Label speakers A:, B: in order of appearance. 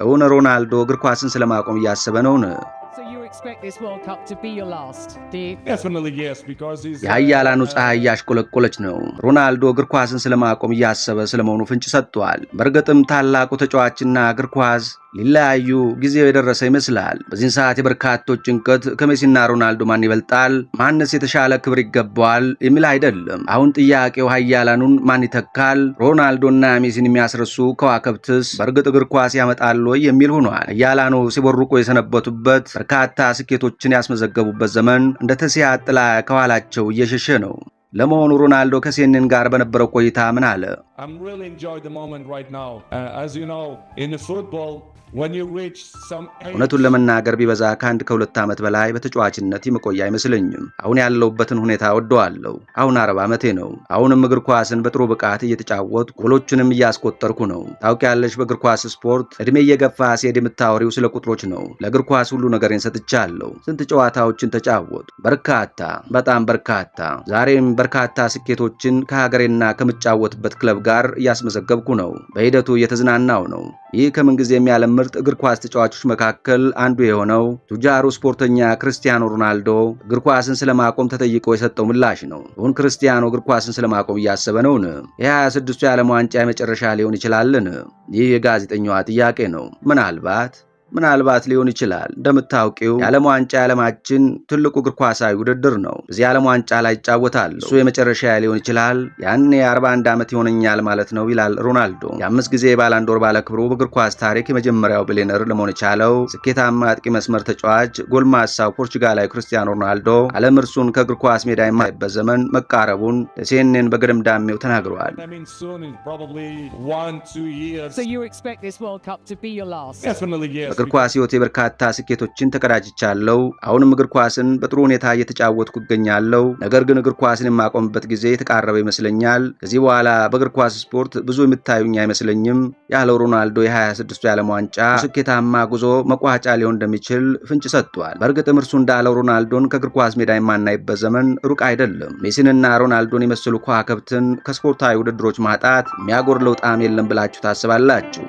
A: እውን ሮናልዶ እግር ኳስን ስለማቆም እያሰበ ነውን?
B: So you expect this World Cup to be your last, do you?
C: Definitely yes, because he's
A: የኃያላኑ ፀሐይ እያሽቆለቆለች ነው። ሮናልዶ እግር ኳስን ስለማቆም እያሰበ ስለመሆኑ ፍንጭ ሰጥቷል። በእርግጥም ታላቁ ተጫዋችና እግር ኳስ ሊለያዩ ጊዜው የደረሰ ይመስላል። በዚህን ሰዓት የበርካቶች ጭንቀት ከሜሲና ሮናልዶ ማን ይበልጣል፣ ማንስ የተሻለ ክብር ይገባዋል የሚል አይደለም። አሁን ጥያቄው ኃያላኑን ማን ይተካል፣ ሮናልዶና ሜሲን የሚያስረሱ ከዋክብትስ በእርግጥ እግር ኳስ ያመጣሉ ወይ የሚል ሆኗል። ኃያላኑ ሲቦርቁ የሰነበቱበት በርካታ ስኬቶችን ያስመዘገቡበት ዘመን እንደ ተስያ ጥላ ከኋላቸው እየሸሸ ነው። ለመሆኑ ሮናልዶ ከሲኤንኤን ጋር በነበረው ቆይታ ምን አለ?
C: I'm really enjoying the moment right now. As you know, in the football, when you reach some age,
A: እውነቱን ለመናገር ቢበዛ ከ1-2 ዓመት በላይ በተጫዋችነት ይመቆይ አይመስለኝም። አሁን ያለውበትን ሁኔታ ወደዋለሁ። አሁን 40 ዓመቴ ነው። አሁንም እግር ኳስን በጥሩ ብቃት እየተጫወትኩ ጎሎችንም እያስቆጠርኩ ነው። ታውቂያለሽ፣ በእግር ኳስ ስፖርት እድሜ እየገፋ ሲሄድ የምታወሪው ስለ ቁጥሮች ነው። ለእግር ኳስ ሁሉ ነገሬን ሰጥቻለሁ። ስንት ጨዋታዎችን ተጫወቱ? በርካታ፣ በጣም በርካታ። ዛሬም በርካታ ስኬቶችን ከሀገሬና ከምጫወትበት ክለብ ጋር እያስመዘገብኩ ነው። በሂደቱ እየተዝናናው ነው። ይህ ከምንጊዜም የዓለም ምርጥ እግር ኳስ ተጫዋቾች መካከል አንዱ የሆነው ቱጃሩ ስፖርተኛ ክርስቲያኖ ሮናልዶ እግር ኳስን ስለማቆም ተጠይቆ የሰጠው ምላሽ ነው። አሁን ክርስቲያኖ እግር ኳስን ስለማቆም እያሰበ ነውን? የ26ቱ የዓለም ዋንጫ የመጨረሻ ሊሆን ይችላልን? ይህ የጋዜጠኛዋ ጥያቄ ነው። ምናልባት ሊሆን ይችላል። እንደምታውቂው የዓለም ዋንጫ የዓለማችን ትልቁ እግር ኳሳዊ ውድድር ነው። በዚህ ዓለም ዋንጫ ላይ ይጫወታል። እሱ የመጨረሻ ሊሆን ይችላል። ያኔ 41 ዓመት ይሆነኛል ማለት ነው ይላል ሮናልዶ። የ5 ጊዜ ባላንዶር ባለክብሩ በእግር ኳስ ታሪክ የመጀመሪያው ቢሊየነር ለመሆን የቻለው ስኬታማ አጥቂ መስመር ተጫዋች ጎልማሳው ፖርቹጋላዊ ክርስቲያኖ ሮናልዶ ዓለም እርሱን ከእግር ኳስ ሜዳ የማይበት ዘመን መቃረቡን ለሲኤንኤን በግድምዳሜው ተናግረዋል።
C: I mean, soon is probably 1-2 years.
B: So you expect this World Cup to be your last?
C: Definitely yes.
A: እግር ኳስ ህይወቴ በርካታ ስኬቶችን ተቀዳጅቻለሁ። አሁንም እግር ኳስን በጥሩ ሁኔታ እየተጫወትኩ እገኛለሁ። ነገር ግን እግር ኳስን የማቆምበት ጊዜ የተቃረበ ይመስለኛል። ከዚህ በኋላ በእግር ኳስ ስፖርት ብዙ የምታዩኝ አይመስለኝም ያለው ሮናልዶ የ26ቱ የዓለም ዋንጫ ስኬታማ ጉዞ መቋጫ ሊሆን እንደሚችል ፍንጭ ሰጥቷል። በእርግጥም እርሱ እንዳለው ሮናልዶን ከእግር ኳስ ሜዳ የማናይበት ዘመን ሩቅ አይደለም። ሜሲንና ሮናልዶን የመሰሉ ከዋክብትን ከስፖርታዊ ውድድሮች ማጣት የሚያጎድለው ጣዕም የለም ብላችሁ ታስባላችሁ?